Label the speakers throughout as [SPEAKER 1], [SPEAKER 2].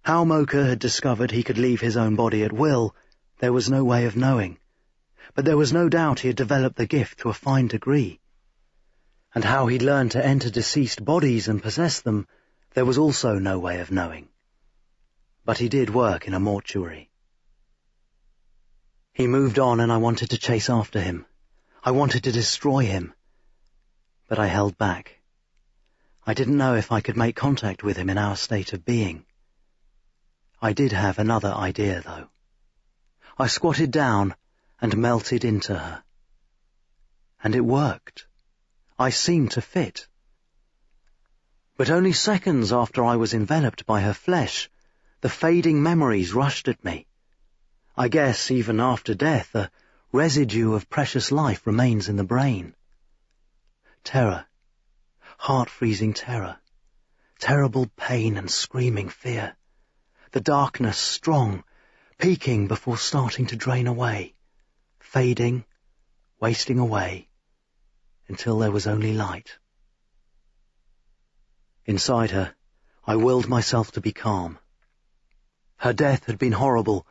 [SPEAKER 1] How Mocha had discovered he could leave his own body at will, there was no way of knowing, but there was no doubt he had developed the gift to a fine degree. And how he'd learned to enter deceased bodies and possess them, there was also no way of knowing. But he did work in a mortuary. He moved on, and I wanted to chase after him. I wanted to destroy him. But I held back. I didn't know if I could make contact with him in our state of being. I did have another idea, though. I squatted down and melted into her. And it worked. I seemed to fit. But only seconds after I was enveloped by her flesh, the fading memories rushed at me. I guess even after death, a residue of precious life remains in the brain. Terror, heart-freezing terror, terrible pain and screaming fear, the darkness strong, peaking before starting to drain away, fading, wasting away, until there was only light. Inside her, I willed myself to be calm. Her death had been horrible,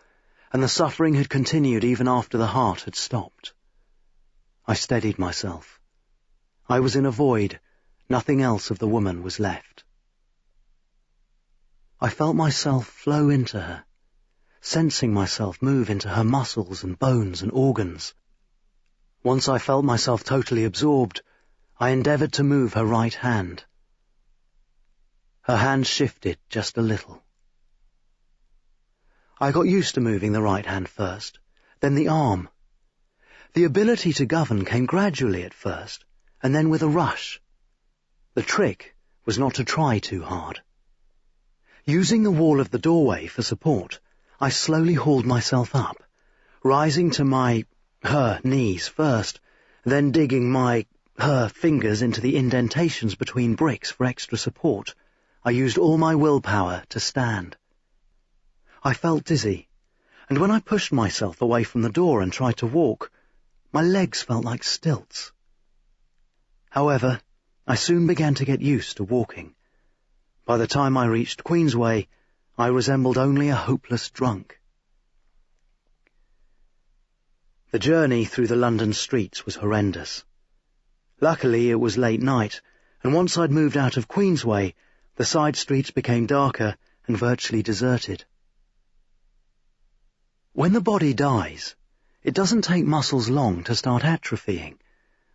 [SPEAKER 1] and the suffering had continued even after the heart had stopped. I steadied myself. I was in a void. Nothing else of the woman was left. I felt myself flow into her, sensing myself move into her muscles and bones and organs. Once I felt myself totally absorbed, I endeavored to move her right hand. Her hand shifted just a little. I got used to moving the right hand first, then the arm. The ability to govern came gradually at first, and then with a rush. The trick was not to try too hard. Using the wall of the doorway for support, I slowly hauled myself up, rising to her knees first, then digging her fingers into the indentations between bricks for extra support. I used all my willpower to stand. I felt dizzy, and when I pushed myself away from the door and tried to walk, my legs felt like stilts. However, I soon began to get used to walking. By the time I reached Queensway, I resembled only a hopeless drunk. The journey through the London streets was horrendous. Luckily, it was late night, and once I'd moved out of Queensway, the side streets became darker and virtually deserted. When the body dies, it doesn't take muscles long to start atrophying,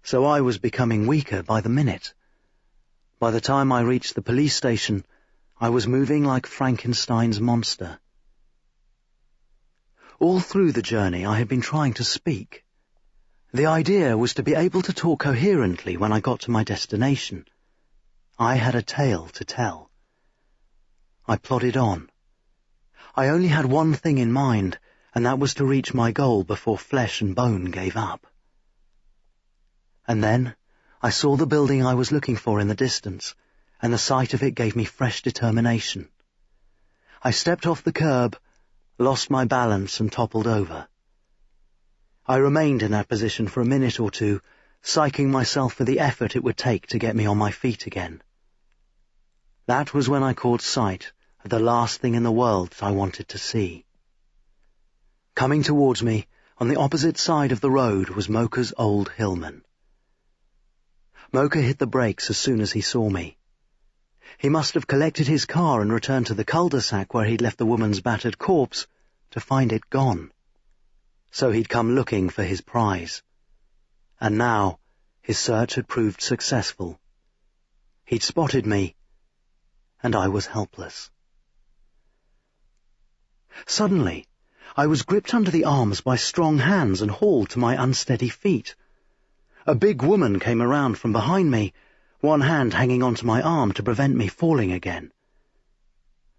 [SPEAKER 1] so I was becoming weaker by the minute. By the time I reached the police station, I was moving like Frankenstein's monster. All through the journey I had been trying to speak. The idea was to be able to talk coherently when I got to my destination. I had a tale to tell. I plodded on. I only had one thing in mind, and that was to reach my goal before flesh and bone gave up. And then I saw the building I was looking for in the distance, and the sight of it gave me fresh determination. I stepped off the curb, lost my balance, and toppled over. I remained in that position for a minute or two, psyching myself for the effort it would take to get me on my feet again. That was when I caught sight of the last thing in the world that I wanted to see. Coming towards me, on the opposite side of the road, was Mocha's old Hillman. Mocha hit the brakes as soon as he saw me. He must have collected his car and returned to the cul-de-sac where he'd left the woman's battered corpse to find it gone. So he'd come looking for his prize. And now his search had proved successful. He'd spotted me, and I was helpless. Suddenly, I was gripped under the arms by strong hands and hauled to my unsteady feet. A big woman came around from behind me, one hand hanging onto my arm to prevent me falling again.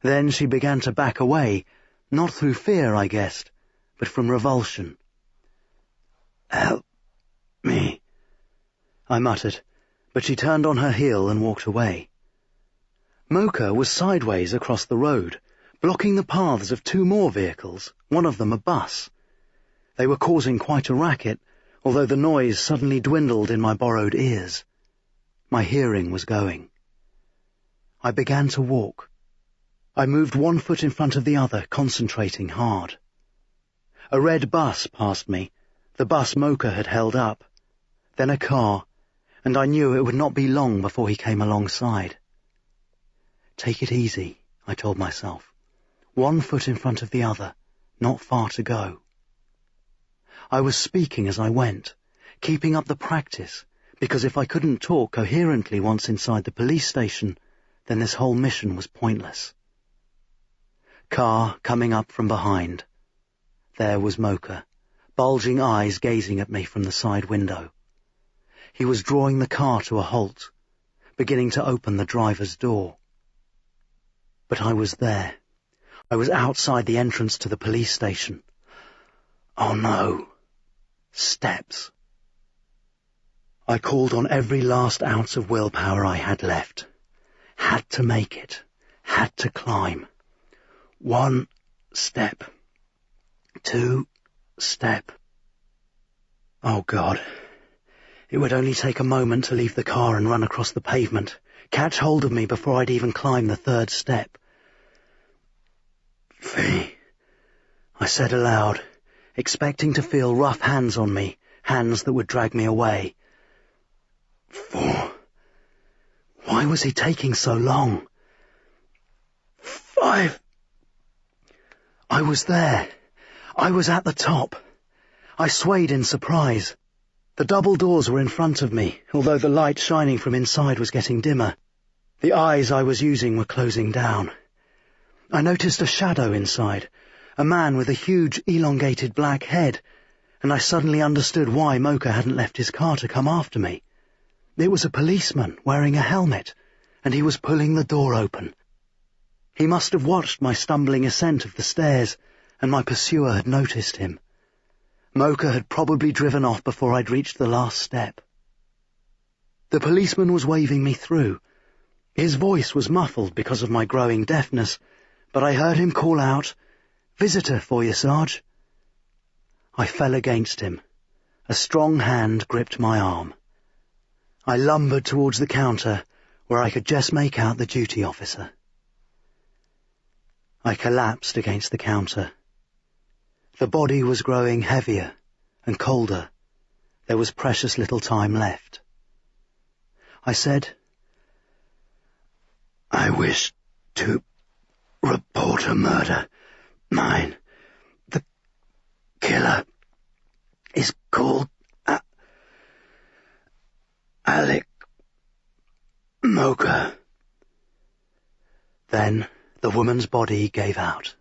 [SPEAKER 1] Then she began to back away, not through fear, I guessed, but from revulsion. "Help me," I muttered, but she turned on her heel and walked away. Mocha was sideways across the road, blocking the paths of two more vehicles, one of them a bus. They were causing quite a racket, although the noise suddenly dwindled in my borrowed ears. My hearing was going. I began to walk. I moved one foot in front of the other, concentrating hard. A red bus passed me, the bus Mocha had held up. Then a car, and I knew it would not be long before he came alongside. Take it easy, I told myself. One foot in front of the other, not far to go. I was speaking as I went, keeping up the practice, because if I couldn't talk coherently once inside the police station, then this whole mission was pointless. Car coming up from behind. There was Mocha, bulging eyes gazing at me from the side window. He was drawing the car to a halt, beginning to open the driver's door. But I was there. I was outside the entrance to the police station. Oh no. Steps. I called on every last ounce of willpower I had left. Had to make it. Had to climb. 1 step. 2 step. Oh God. It would only take a moment to leave the car and run across the pavement, catch hold of me before I'd even climb the 3rd step. Fee, I said aloud, expecting to feel rough hands on me, hands that would drag me away. 4. Why was he taking so long? 5. I was there. I was at the top. I swayed in surprise. The double doors were in front of me, although the light shining from inside was getting dimmer. The eyes I was using were closing down. I noticed a shadow inside, a man with a huge, elongated black head, and I suddenly understood why Mocha hadn't left his car to come after me. It was a policeman wearing a helmet, and he was pulling the door open. He must have watched my stumbling ascent of the stairs, and my pursuer had noticed him. Mocha had probably driven off before I'd reached the last step. The policeman was waving me through. His voice was muffled because of my growing deafness, but I heard him call out, "Visitor for you, Sarge." I fell against him. A strong hand gripped my arm. I lumbered towards the counter, where I could just make out the duty officer. I collapsed against the counter. The body was growing heavier and colder. There was precious little time left. I said, "I wish to report a murder. Mine. The killer is called Alec Mocha." Then the woman's body gave out.